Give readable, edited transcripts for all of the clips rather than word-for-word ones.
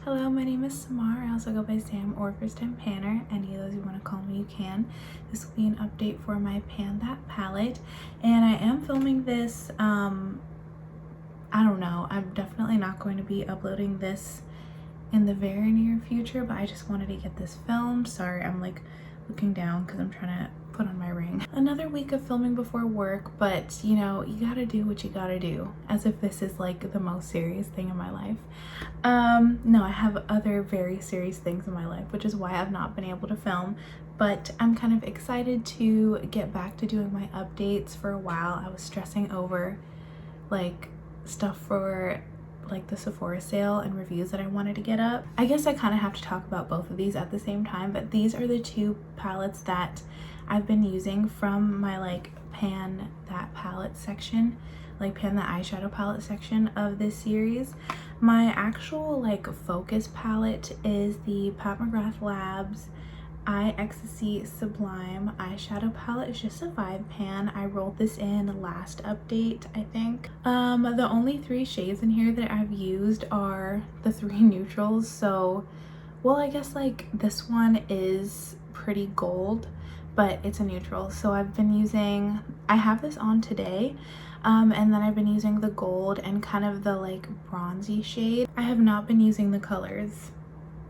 Hello, my name is Samar. I also go by Sam or First Time Panner. Any of those you want to call me, you can. This will be an update for my Pan That palette. And I am filming this, I don't know. I'm definitely not going to be uploading this in the very near future, but I just wanted to get this filmed. Sorry, I'm like looking down because I'm trying to put on my ring. Another week of filming before work, but you know, you gotta do what you gotta do, as if this is like the most serious thing in my life. No, I have other very serious things in my life, which is why I've not been able to film, but I'm kind of excited to get back to doing my updates. For a while I was stressing over like stuff for like the Sephora sale and reviews that I wanted to get up. I guess I kind of have to talk about both of these at the same time, but these are the two palettes that I've been using from my like Pan That palette section, like Pan That eyeshadow palette section of this series. My actual like focus palette is the Pat McGrath Labs Eye Ecstasy Sublime eyeshadow palette. It's just a 5-pan. I rolled this in last update, I think. The only 3 shades in here that I've used are the 3 neutrals. So, well, I guess like this one is pretty gold, but it's a neutral. So I've been using, I have this on today, and then I've been using the gold and kind of the like bronzy shade. I have not been using the colors.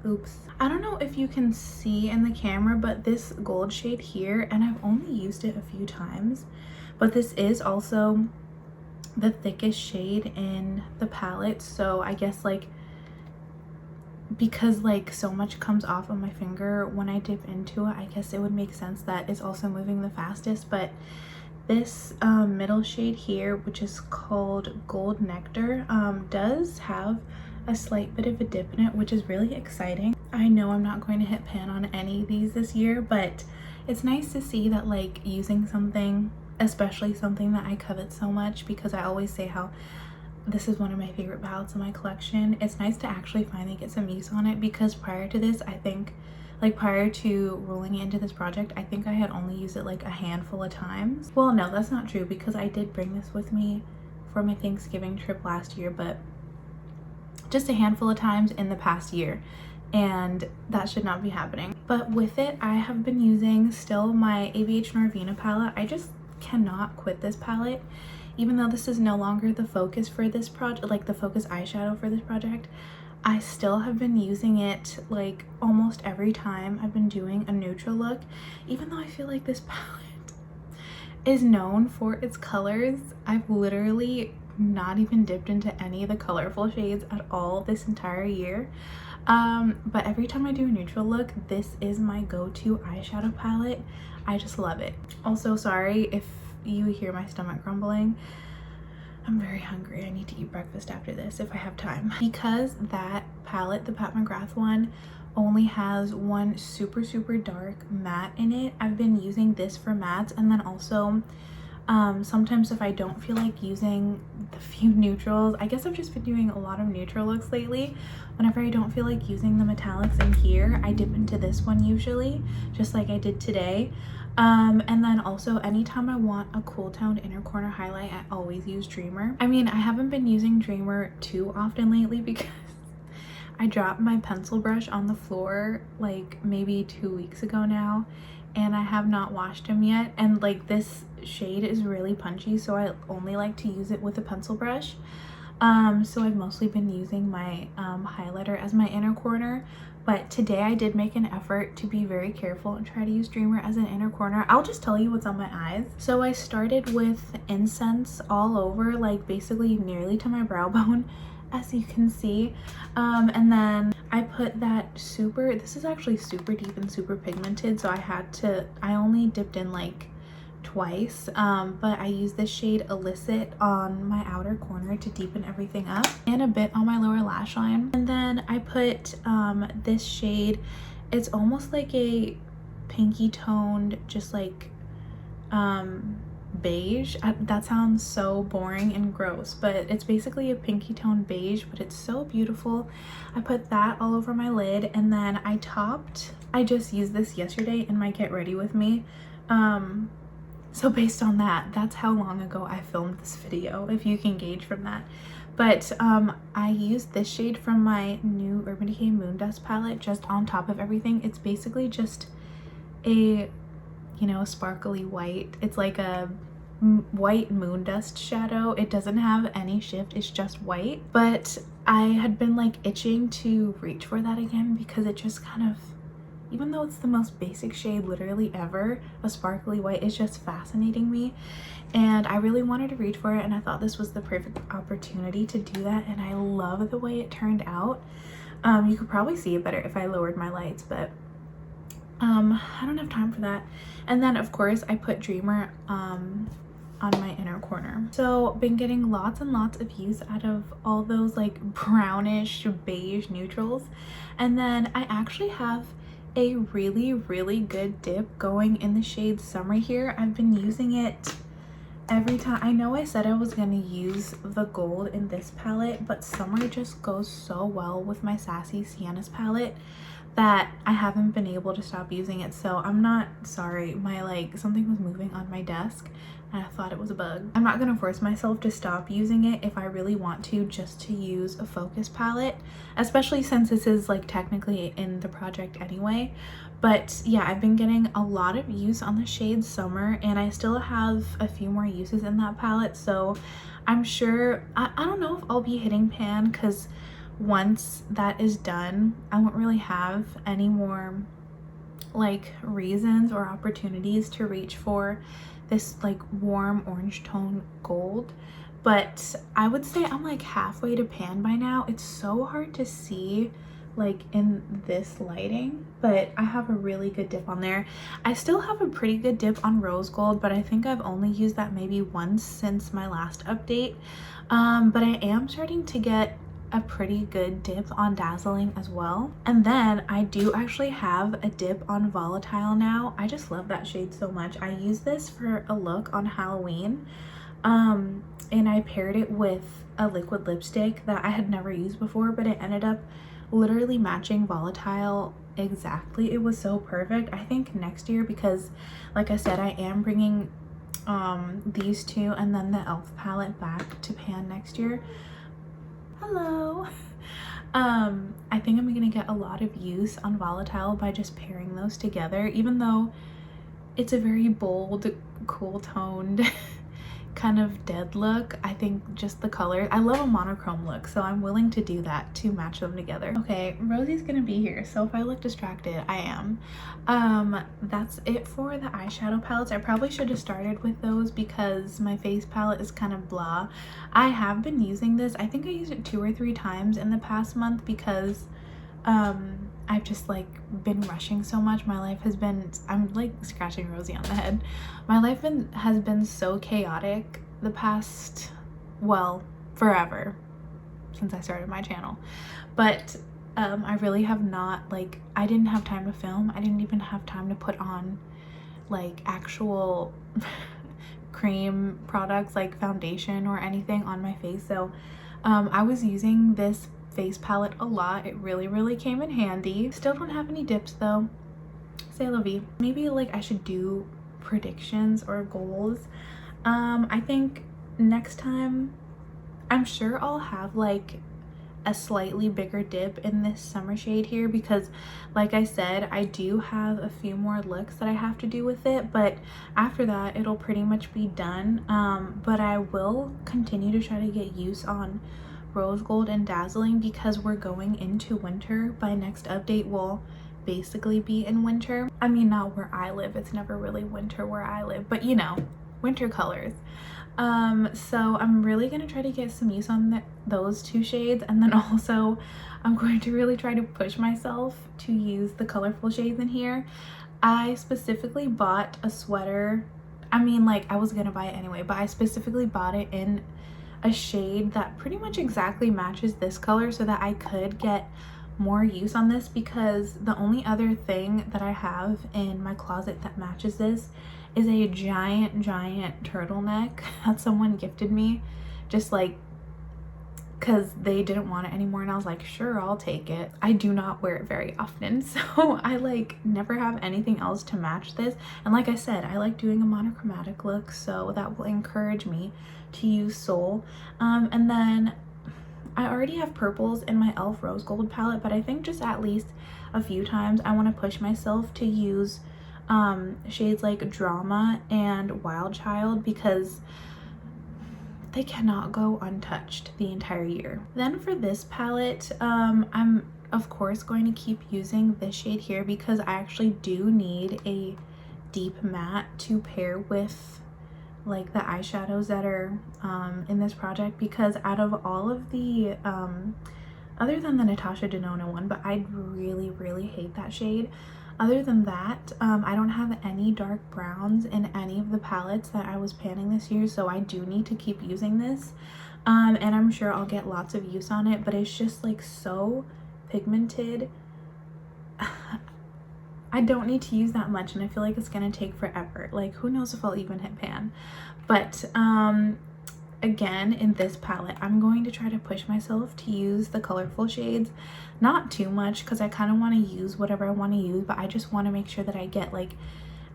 Oops. I don't know if you can see in the camera, but this gold shade here, and I've only used it a few times, but this is also the thickest shade in the palette. So I guess like because like so much comes off of my finger when I dip into it, I guess it would make sense that it's also moving the fastest. But this middle shade here, which is called Gold Nectar, does have a slight bit of a dip in it, which is really exciting. I know I'm not going to hit pan on any of these this year, but it's nice to see that like using something, especially something that I covet so much, because I always say how this is one of my favorite palettes in my collection. It's nice to actually finally get some use on it, because prior to this, I think like prior to rolling it into this project, I think I had only used it like a handful of times. Well, no, that's not true, because I did bring this with me for my Thanksgiving trip last year, but just a handful of times in the past year, and that should not be happening. But with it, I have been using still my AVH Norvina palette. I just cannot quit this palette, even though this is no longer the focus for this project, like the focus eyeshadow for this project. I still have been using it like almost every time I've been doing a neutral look, even though I feel like this palette is known for its colors. I've literally not even dipped into any of the colorful shades at all this entire year, but every time I do a neutral look, this is my go-to eyeshadow palette. I just love it. Also, sorry if you hear my stomach grumbling. I'm very hungry. I need to eat breakfast after this if I have time. Because that palette, the Pat McGrath one, only has one super dark matte in it, I've been using this for mattes. And then also sometimes if I don't feel like using the few neutrals, I guess I've just been doing a lot of neutral looks lately. Whenever I don't feel like using the metallics in here, I dip into this one usually, just like I did today. And then also anytime I want a cool toned inner corner highlight, I always use Dreamer. I mean, I haven't been using Dreamer too often lately because I dropped my pencil brush on the floor like maybe 2 weeks ago now, and I have not washed them yet. And like this shade is really punchy, so I only like to use it with a pencil brush. So I've mostly been using my highlighter as my inner corner, but today I did make an effort to be very careful and try to use Dreamer as an inner corner. I'll just tell you what's on my eyes. So I started with incense all over, like basically nearly to my brow bone, as you can see, and then I put that this is actually super deep and super pigmented, so I only dipped in like twice, but I used this shade Illicit on my outer corner to deepen everything up, and a bit on my lower lash line. And then I put this shade, it's almost like a pinky toned, just like beige. That sounds so boring and gross, but it's basically a pinky tone beige, but it's so beautiful. I put that all over my lid, and then I just used this yesterday in my Get Ready With Me. So based on that, that's how long ago I filmed this video, if you can gauge from that. But I used this shade from my new Urban Decay Moon Dust palette just on top of everything. It's basically just a, you know, sparkly white. It's like a white moon dust shadow. It doesn't have any shift, it's just white. But I had been like itching to reach for that again because it just kind of, even though it's the most basic shade literally ever, a sparkly white is just fascinating me. And I really wanted to reach for it, and I thought this was the perfect opportunity to do that, and I love the way it turned out. You could probably see it better if I lowered my lights, but I don't have time for that. And then of course I put Dreamer on my inner corner. So been getting lots and lots of use out of all those like brownish beige neutrals. And then I actually have a really good dip going in the shade Summer here. I've been using it every time. I know I said I was going to use the gold in this palette, but Summer just goes so well with my Sassy Sienna's palette that I haven't been able to stop using it. So I'm not sorry, my like something was moving on my desk and I thought it was a bug. I'm not gonna force myself to stop using it if I really want to, just to use a focus palette, especially since this is like technically in the project anyway. But yeah, I've been getting a lot of use on the shade Summer, and I still have a few more uses in that palette. So I'm sure, I don't know if I'll be hitting pan, because once that is done, I won't really have any more like reasons or opportunities to reach for this like warm orange tone gold. But I would say I'm like halfway to pan by now. It's so hard to see like in this lighting, but I have a really good dip on there. I still have a pretty good dip on rose gold, but I think I've only used that maybe once since my last update. But I am starting to get a pretty good dip on dazzling as well. And then I do actually have a dip on volatile now. I just love that shade so much. I used this for a look on Halloween, and I paired it with a liquid lipstick that I had never used before, but it ended up literally matching volatile exactly. It was so perfect. I think next year, because like I said, I am bringing these two and then the elf palette back to pan next year. Hello. I think I'm gonna get a lot of use on volatile by just pairing those together, even though it's a very bold, cool toned kind of dead look. I think just the color, I love a monochrome look, so I'm willing to do that to match them together. Okay, Rosie's gonna be here, so if I look distracted, I am. That's it for the eyeshadow palettes. I probably should have started with those because my face palette is kind of blah. I have been using this. I think I used it 2 or 3 times in the past month because I've just like been rushing so much. My life has been, I'm like scratching Rosie on the head. My life has been so chaotic the past, well, forever since I started my channel. But I really have not, like, I didn't have time to film. I didn't even have time to put on like actual cream products like foundation or anything on my face. So I was using this face palette a lot. It really came in handy. Still don't have any dips though. C'est la vie. Maybe like I should do predictions or goals. I think next time I'm sure I'll have like a slightly bigger dip in this summer shade here, because like I said, I do have a few more looks that I have to do with it, but after that it'll pretty much be done. But I will continue to try to get use on rose gold and dazzling because we're going into winter. By next update we'll basically be in winter. I mean, not where I live, it's never really winter where I live, but you know, winter colors. So I'm really gonna try to get some use on those 2 shades, and then also I'm going to really try to push myself to use the colorful shades in here. I specifically bought a sweater. I mean, like, I was gonna buy it anyway, but I specifically bought it in a shade that pretty much exactly matches this color so that I could get more use on this, because the only other thing that I have in my closet that matches this is a giant turtleneck that someone gifted me, just like because they didn't want it anymore, and I was like, sure, I'll take it. I do not wear it very often, so I like never have anything else to match this. And like I said, I like doing a monochromatic look, so that will encourage me to use Soul. And then I already have purples in my e.l.f. rose gold palette, but I think just at least a few times I want to push myself to use shades like Drama and Wild Child, because they cannot go untouched the entire year. Then for this palette, I'm of course going to keep using this shade here because I actually do need a deep matte to pair with like the eyeshadows that are in this project, because out of all of the other than the Natasha Denona one, but I really hate that shade. Other than that, I don't have any dark browns in any of the palettes that I was panning this year, so I do need to keep using this. And I'm sure I'll get lots of use on it, but it's just like so pigmented. I don't need to use that much, and I feel like it's gonna take forever. Like, who knows if I'll even hit pan. But again, in this palette, I'm going to try to push myself to use the colorful shades. Not too much, because I kind of want to use whatever I want to use, but I just want to make sure that I get like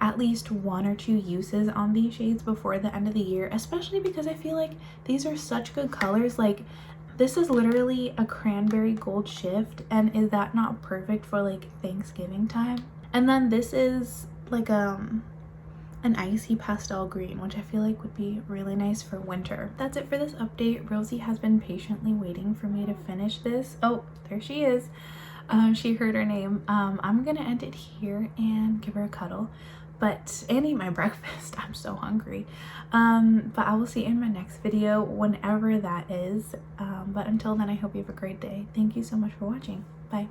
at least 1 or 2 uses on these shades before the end of the year, especially because I feel like these are such good colors. Like, this is literally a cranberry gold shift, and is that not perfect for like Thanksgiving time? And then this is like an icy pastel green, which I feel like would be really nice for winter. That's it for this update. Rosie has been patiently waiting for me to finish this. Oh, there she is. She heard her name. I'm gonna end it here and give her a cuddle, and eat my breakfast. I'm so hungry. But I will see you in my next video, whenever that is. But until then, I hope you have a great day. Thank you so much for watching. Bye.